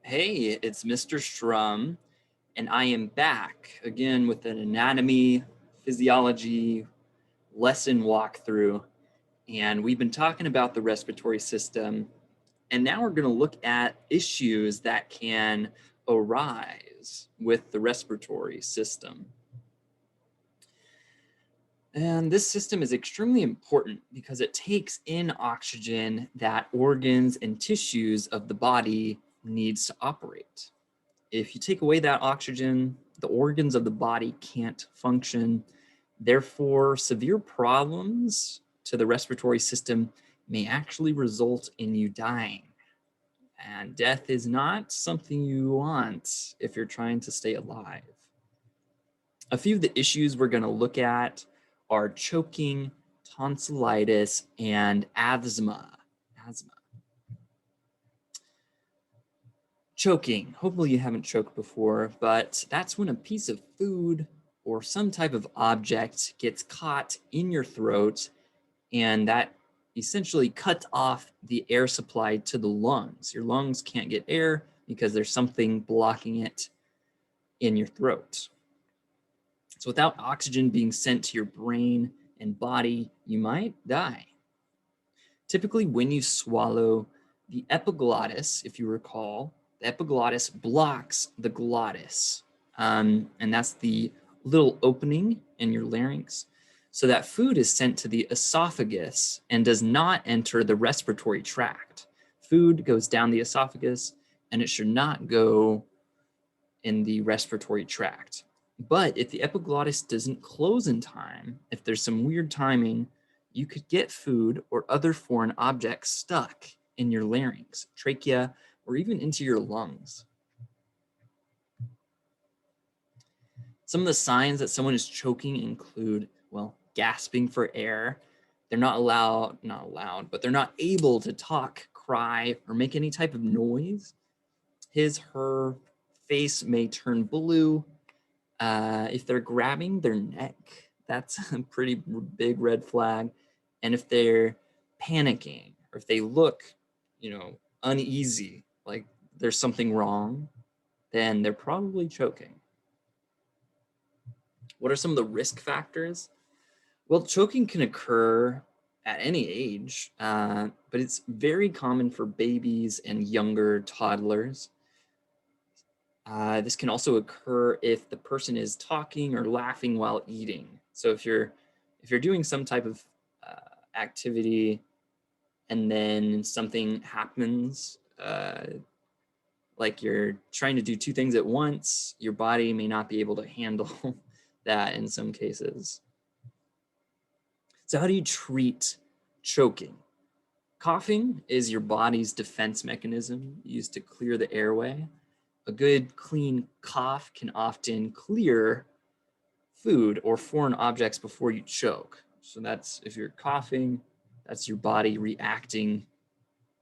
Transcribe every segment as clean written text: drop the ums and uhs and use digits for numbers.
Hey, it's Mr. Strum, and I am back again with an anatomy, physiology lesson walkthrough. And we've been talking about the respiratory system, and now we're going to look at issues that can arise with the respiratory system. And this system is extremely important because it takes in oxygen that organs and tissues of the body needs to operate. If you take away that oxygen, the organs of the body can't function. Therefore, severe problems to the respiratory system may actually result in you dying. And death is not something you want if you're trying to stay alive. A few of the issues we're going to look at are choking, tonsillitis, and asthma. Choking. Hopefully you haven't choked before, but that's when a piece of food or some type of object gets caught in your throat, and that essentially cuts off the air supply to the lungs. Your lungs can't get air because there's something blocking it in your throat. So without oxygen being sent to your brain and body, you might die. Typically, when you swallow, the epiglottis, if you recall, the epiglottis blocks the glottis. And that's the little opening in your larynx. So that food is sent to the esophagus and does not enter the respiratory tract. Food goes down the esophagus and it should not go in the respiratory tract. But if the epiglottis doesn't close in time, if there's some weird timing, you could get food or other foreign objects stuck in your larynx, trachea, or even into your lungs. Some of the signs that someone is choking include, well, gasping for air. They're not allowed, but they're not able to talk, cry, or make any type of noise. Her face may turn blue. If they're grabbing their neck, that's a pretty big red flag. And if they're panicking or if they look, uneasy, like there's something wrong, then they're probably choking. What are some of the risk factors? Well, choking can occur at any age, but it's very common for babies and younger toddlers. This can also occur if the person is talking or laughing while eating. So if you're doing some type of activity and then something happens, like you're trying to do two things at once, your body may not be able to handle that in some cases. So how do you treat choking? Coughing is your body's defense mechanism used to clear the airway. A good clean cough can often clear food or foreign objects before you choke. So that's, if you're coughing, that's your body reacting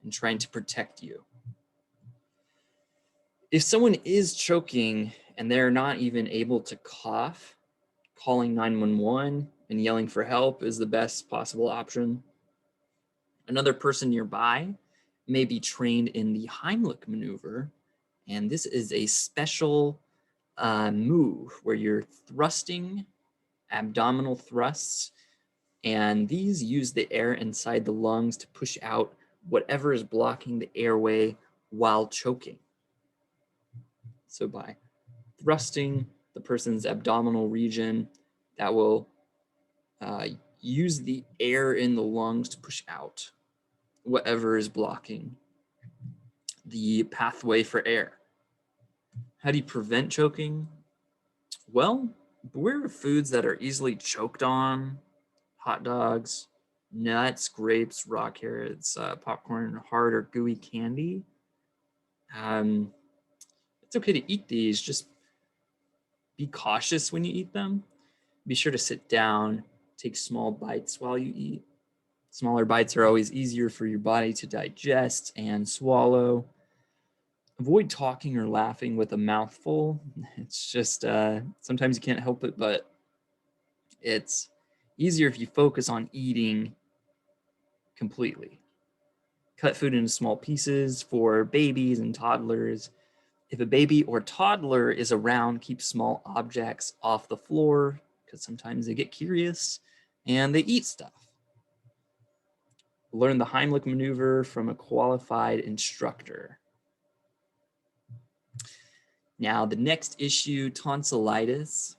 and trying to protect you. If someone is choking and they're not even able to cough, calling 911 and yelling for help is the best possible option. Another person nearby may be trained in the Heimlich Maneuver, and this is a special move where you're thrusting, abdominal thrusts, and these use the air inside the lungs to push out whatever is blocking the airway while choking. So by thrusting the person's abdominal region, that will use the air in the lungs to push out whatever is blocking the pathway for air. How do you prevent choking? Well, beware of foods that are easily choked on: hot dogs, nuts, grapes, raw carrots, popcorn, hard or gooey candy. It's okay to eat these, just be cautious when you eat them. Be sure to sit down, take small bites while you eat. Smaller bites are always easier for your body to digest and swallow. Avoid talking or laughing with a mouthful. It's just, sometimes you can't help it, but it's easier if you focus on eating completely. Cut food into small pieces for babies and toddlers. If a baby or toddler is around, keep small objects off the floor because sometimes they get curious and they eat stuff. Learn the Heimlich Maneuver from a qualified instructor. Now, the next issue, tonsillitis.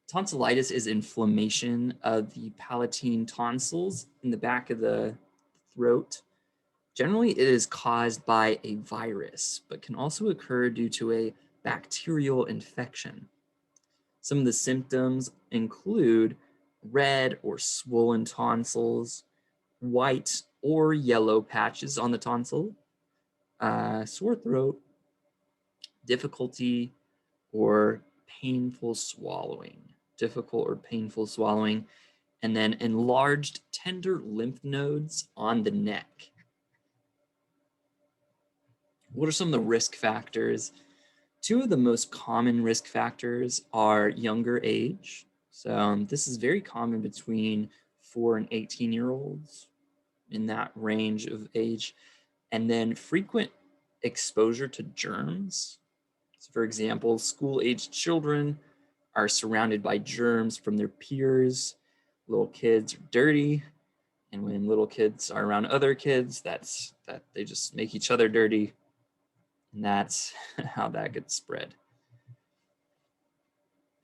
Tonsillitis is inflammation of the palatine tonsils in the back of the throat. Generally, it is caused by a virus, but can also occur due to a bacterial infection. Some of the symptoms include red or swollen tonsils, white or yellow patches on the tonsil, sore throat, difficulty or painful swallowing, and then enlarged tender lymph nodes on the neck. What are some of the risk factors? Two of the most common risk factors are younger age. So this is very common between 4 and 18-year-olds in that range of age. And then frequent exposure to germs. So for example, school-aged children are surrounded by germs from their peers. Little kids are dirty. And when little kids are around other kids, that they just make each other dirty. And that's how that gets spread.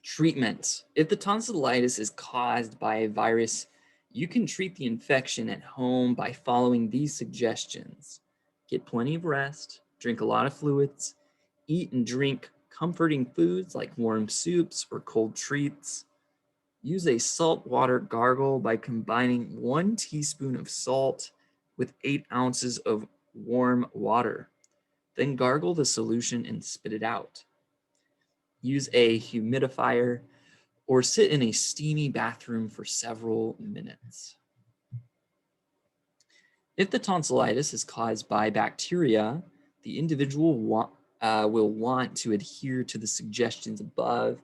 Treatment. If the tonsillitis is caused by a virus, you can treat the infection at home by following these suggestions. Get plenty of rest, drink a lot of fluids, eat and drink comforting foods like warm soups or cold treats. Use a salt water gargle by combining 1 teaspoon of salt with 8 ounces of warm water. Then gargle the solution and spit it out. Use a humidifier or sit in a steamy bathroom for several minutes. If the tonsillitis is caused by bacteria, the individual will want to adhere to the suggestions above,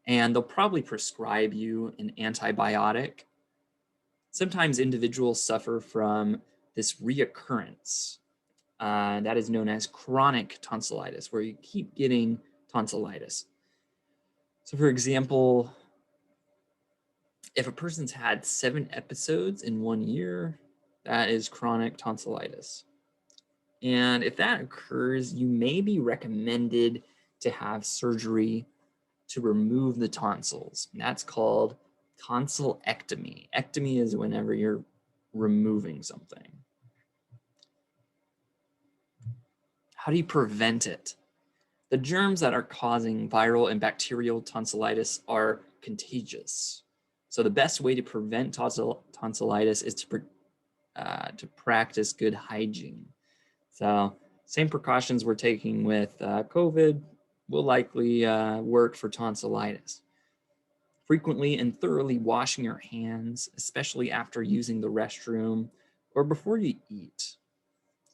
and they'll probably prescribe you an antibiotic. Sometimes individuals suffer from this reoccurrence. That is known as chronic tonsillitis, where you keep getting tonsillitis. So for example, if a person's had 7 episodes in 1 year, that is chronic tonsillitis. And if that occurs, you may be recommended to have surgery to remove the tonsils. And that's called tonsillectomy. Ectomy is whenever you're removing something. How do you prevent it? The germs that are causing viral and bacterial tonsillitis are contagious. So the best way to prevent tonsillitis is to practice good hygiene. So same precautions we're taking with COVID will likely work for tonsillitis. Frequently and thoroughly washing your hands, especially after using the restroom or before you eat.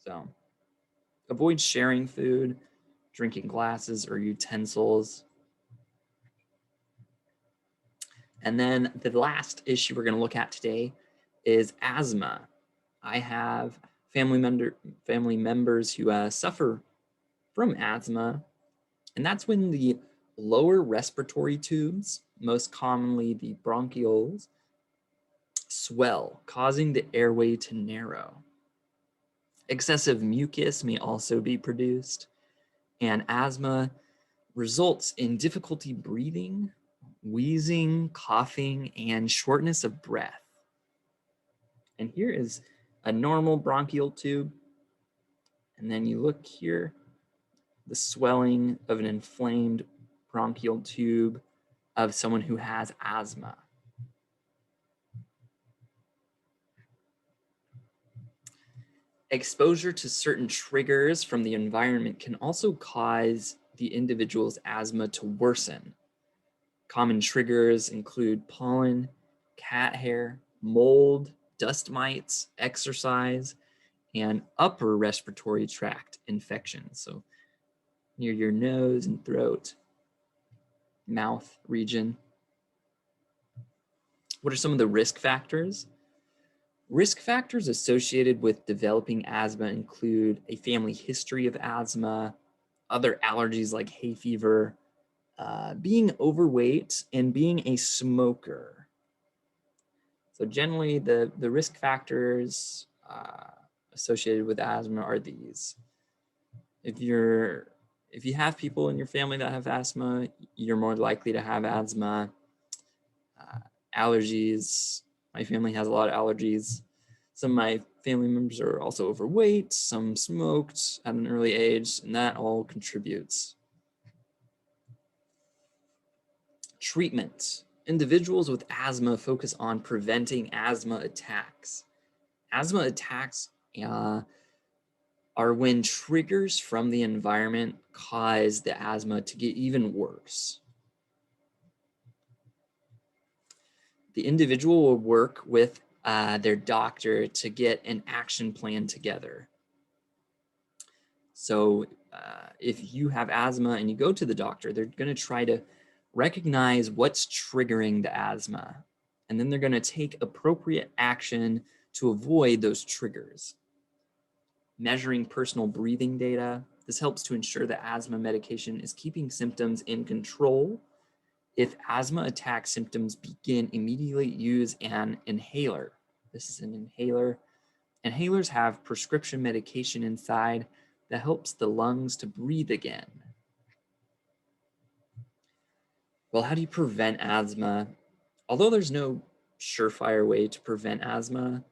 So avoid sharing food, drinking glasses or utensils. And then the last issue we're going to look at today is asthma. I have family members who suffer from asthma, and that's when the lower respiratory tubes, most commonly the bronchioles, swell, causing the airway to narrow. Excessive mucus may also be produced, and asthma results in difficulty breathing, wheezing, coughing, and shortness of breath. And here is a normal bronchial tube. And then you look here, the swelling of an inflamed bronchial tube of someone who has asthma. Exposure to certain triggers from the environment can also cause the individual's asthma to worsen. Common triggers include pollen, cat hair, mold, dust mites, exercise, and upper respiratory tract infections. So near your nose and throat, mouth region. What are some of the risk factors? Risk factors associated with developing asthma include a family history of asthma, other allergies like hay fever, being overweight, and being a smoker. So generally the risk factors associated with asthma are these. If you have people in your family that have asthma, you're more likely to have asthma. Allergies, my family has a lot of allergies. Some of my family members are also overweight, some smoked at an early age, and that all contributes. Treatment. Individuals with asthma focus on preventing asthma attacks. Asthma attacks are when triggers from the environment cause the asthma to get even worse. The individual will work with their doctor to get an action plan together. So if you have asthma and you go to the doctor, they're going to try to recognize what's triggering the asthma. And then they're going to take appropriate action to avoid those triggers. Measuring personal breathing data. This helps to ensure that asthma medication is keeping symptoms in control. If asthma attack symptoms begin, immediately use an inhaler. This is an inhaler. Inhalers have prescription medication inside that helps the lungs to breathe again. Well, how do you prevent asthma? Although there's no surefire way to prevent asthma,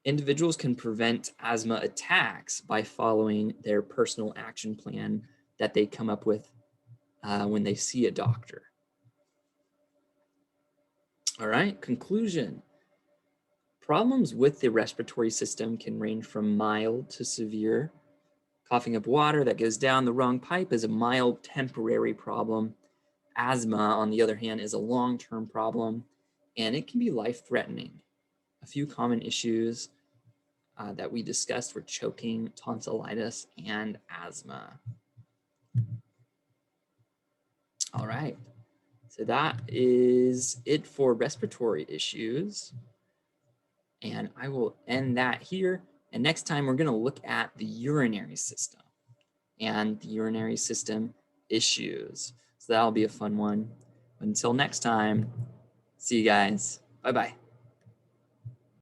individuals can prevent asthma attacks by following their personal action plan that they come up with when they see a doctor. All right, conclusion. Problems with the respiratory system can range from mild to severe. Coughing up water that goes down the wrong pipe is a mild temporary problem. Asthma, on the other hand, is a long-term problem, and it can be life-threatening. A few common issues that we discussed were choking, tonsillitis, and asthma. All right, so that is it for respiratory issues. And I will end that here. And next time we're going to look at the urinary system and the urinary system issues. So that'll be a fun one. Until next time, see you guys. Bye-bye.